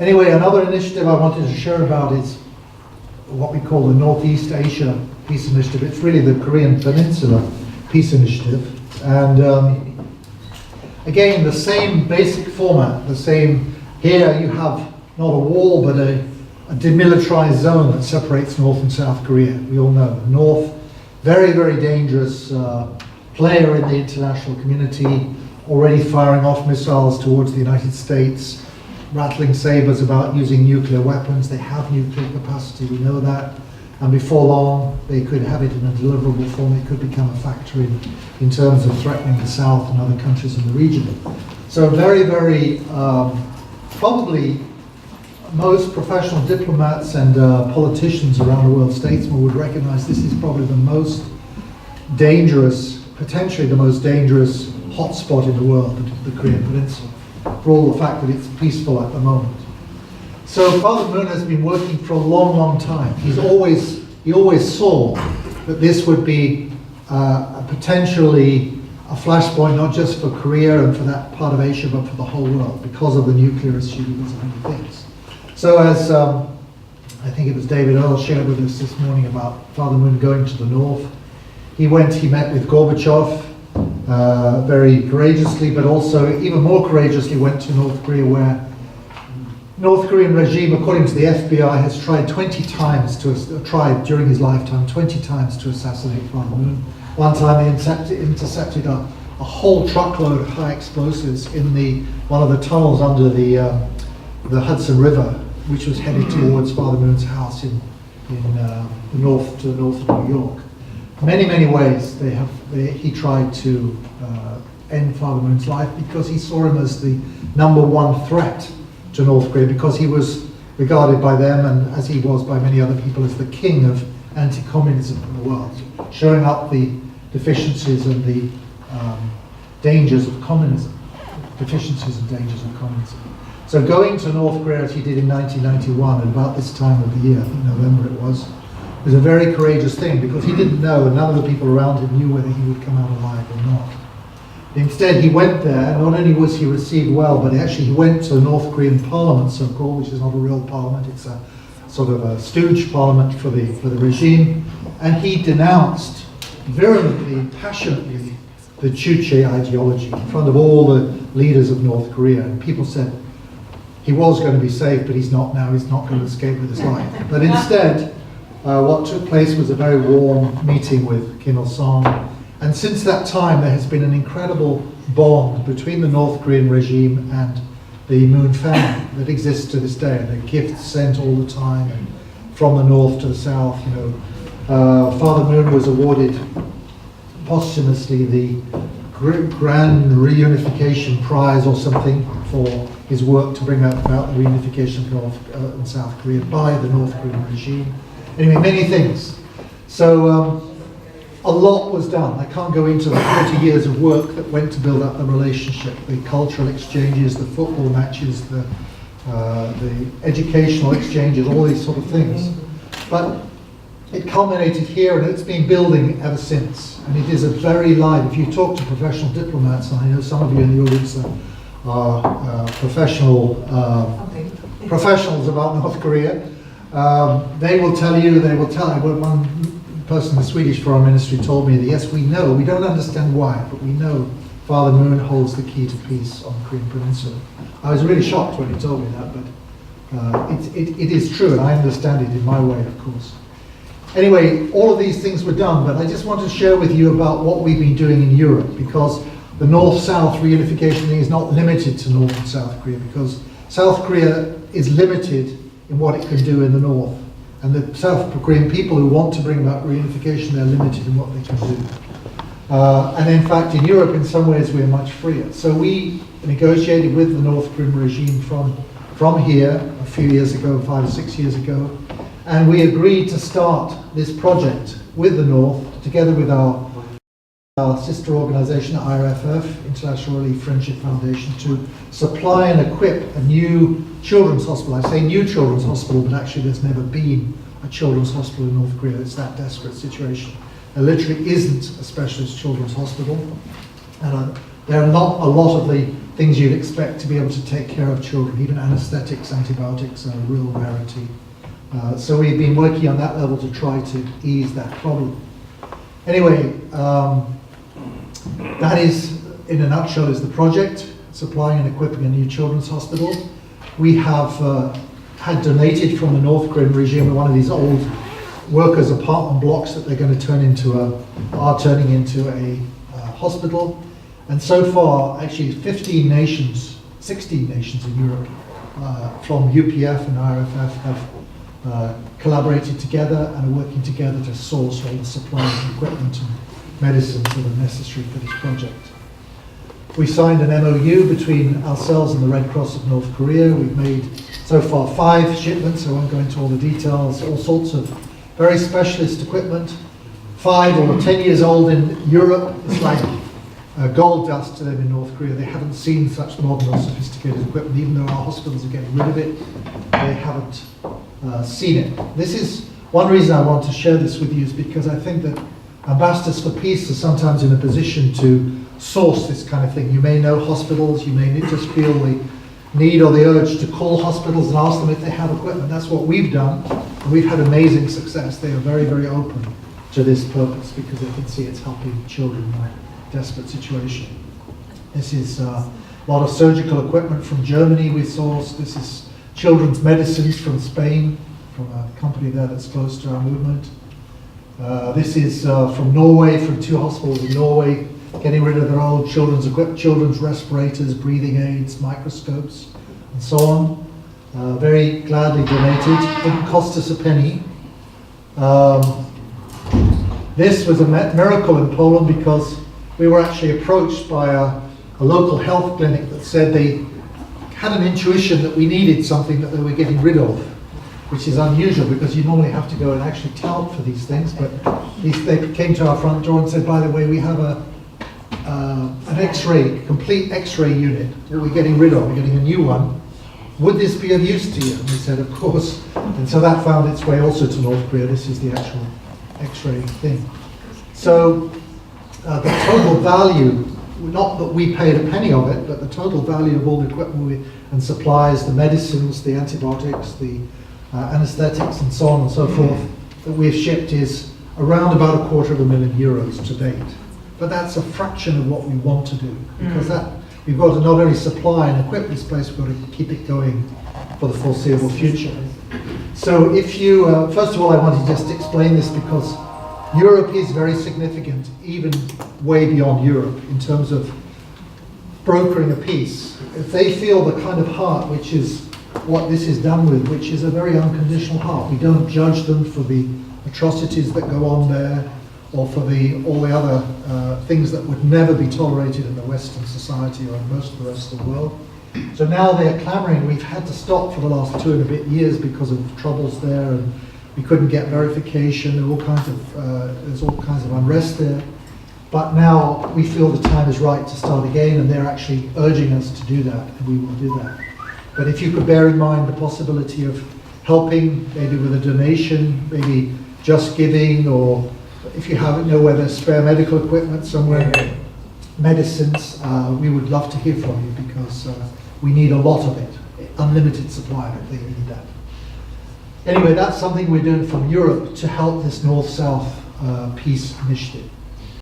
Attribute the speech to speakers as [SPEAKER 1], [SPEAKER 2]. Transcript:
[SPEAKER 1] Anyway, another initiative I wanted to share about is what we call the Northeast Asia Peace Initiative. It's really the Korean Peninsula Peace Initiative. And again, the same basic format, the same. Here you have not a wall, but a demilitarized zone that separates North and South Korea. We all know the North, very, very dangerous player in the international community, already firing off missiles towards the United States, rattling sabers about using nuclear weapons. They have nuclear capacity, we know that. And before long, they could have it in a deliverable form. It could become a factor in terms of threatening the South and other countries in the region. So very, very, probably most professional diplomats and politicians around the world, statesmen, would recognize this is probably the most dangerous, potentially the most dangerous hotspot in the world, the Korean Peninsula, for all the fact that it's peaceful at the moment. So Father Moon has been working for a long, long time. He always saw that this would be potentially a flashpoint, not just for Korea and for that part of Asia, but for the whole world, because of the nuclear issue, because of many things. So as I think it was David Earl shared with us this morning about Father Moon going to the north, he met with Gorbachev very courageously, but also even more courageously went to North Korea, where North Korean regime, according to the FBI, has tried 20 times tried during his lifetime 20 times to assassinate Father Moon. One time they intercepted a whole truckload of high explosives in one of the tunnels under the Hudson River, which was headed towards Father Moon's house in the north of New York. Many, many ways he tried to end Father Moon's life, because he saw him as the #1 threat to North Korea, because he was regarded by them, and as he was by many other people, as the king of anti-communism in the world, showing up the deficiencies and the dangers of communism. So going to North Korea, as he did in 1991, at about this time of the year, I think November it was a very courageous thing, because he didn't know, and none of the people around him knew whether he would come out alive or not. Instead, he went there. Not only was he received well, but actually he went to the North Korean Parliament, so-called, which is not a real parliament. It's a sort of a stooge parliament for the regime, and he denounced virulently and passionately the Juche ideology in front of all the leaders of North Korea. And people said he was going to be saved, but he's not now. He's not going to escape with his life. But instead, what took place was a very warm meeting with Kim Il-sung. And since that time, there has been an incredible bond between the North Korean regime and the Moon family that exists to this day. And the gifts sent all the time, and from the north to the south. Father Moon was awarded posthumously the Grand Reunification Prize or something for his work to bring about the reunification of North and South Korea by the North Korean regime. Anyway, many things. So a lot was done. I can't go into the 40 years of work that went to build up the relationship, the cultural exchanges, the football matches, the educational exchanges, all these sort of things. But it culminated here, and it's been building ever since. And it is a very live, if you talk to professional diplomats, and I know some of you in the audience are professionals about North Korea, they will tell you, one person in the Swedish Foreign Ministry told me that, yes, we know, we don't understand why, but we know Father Moon holds the key to peace on the Korean Peninsula. I was really shocked when he told me that, but it is true, and I understand it in my way, of course. Anyway, all of these things were done, but I just want to share with you about what we've been doing in Europe, because the North-South reunification thing is not limited to North and South Korea, because South Korea is limited in what it can do in the North. And the South Korean people who want to bring about reunification, they're limited in what they can do. And in fact, in Europe, in some ways, we're much freer. So we negotiated with the North Korean regime from here a few years ago, 5 or 6 years ago, and we agreed to start this project with the North, together with our sister organization, IRFF, International Relief Friendship Foundation, to supply and equip a new children's hospital. I say new children's hospital, but actually there's never been a children's hospital in North Korea. It's that desperate situation. There literally isn't a specialist children's hospital. And there are not a lot of the things you'd expect to be able to take care of children. Even anesthetics, antibiotics are a real rarity. So we've been working on that level to try to ease that problem. Anyway, that is, in a nutshell, is the project, supplying and equipping a new children's hospital. We have had donated from the North Korean regime one of these old workers' apartment blocks that they're going to turn into are turning into a hospital. And so far, actually 16 nations in Europe from UPF and IRFF have collaborated together and are working together to source all the supplies and equipment and medicines that are necessary for this project. We signed an MOU between ourselves and the Red Cross of North Korea. We've made so far 5 shipments, I won't go into all the details, all sorts of very specialist equipment. 5 or 10 years old in Europe, it's like gold dust to them in North Korea. They haven't seen such modern or sophisticated equipment, even though our hospitals are getting rid of it. They haven't seen it. This is one reason I want to share this with you, is because I think that ambassadors for peace are sometimes in a position to source this kind of thing. You may know hospitals, you may just feel the need or the urge to call hospitals and ask them if they have equipment. That's what we've done, and we've had amazing success. They are very, very open to this purpose because they can see it's helping children in a desperate situation. This is a lot of surgical equipment from Germany we sourced. This is children's medicines from Spain, from a company there that's close to our movement. This is from Norway, from 2 hospitals in Norway, getting rid of their old children's equipment, children's respirators, breathing aids, microscopes, and so on. Very gladly donated. Didn't cost us a penny. This was a miracle in Poland because we were actually approached by a local health clinic that said they had an intuition that we needed something that they were getting rid of, which is unusual because you normally have to go and actually tout for these things. But they came to our front door and said, by the way, we have an X-ray, complete X-ray unit that we're getting rid of. We're getting a new one. Would this be of use to you? And we said, of course. And so that found its way also to North Korea. This is the actual X-ray thing. So the total value, not that we paid a penny of it, but the total value of all the equipment and supplies, the medicines, the antibiotics, the anesthetics, and so on and so forth, that we've shipped is around about €250,000 to date. But that's a fraction of what we want to do, because we've got to not only supply and equip this place, we've got to keep it going for the foreseeable future. So if you, first of all, I want to just explain this because Europe is very significant, even way beyond Europe, in terms of brokering a peace. If they feel the kind of heart, which is what this is done with, which is a very unconditional heart, we don't judge them for the atrocities that go on there, or for all the other things that would never be tolerated in the Western society or in most of the rest of the world. So now they're clamoring. We've had to stop for the last 2 and a bit years because of troubles there, and we couldn't get verification. There's all kinds of unrest there. But now we feel the time is right to start again, and they're actually urging us to do that, and we will do that. But if you could bear in mind the possibility of helping, maybe with a donation, maybe just giving, or if you know where there's spare medical equipment somewhere, medicines, we would love to hear from you because we need a lot of it, unlimited supply of it, they need that. Anyway, that's something we're doing from Europe to help this North-South peace initiative.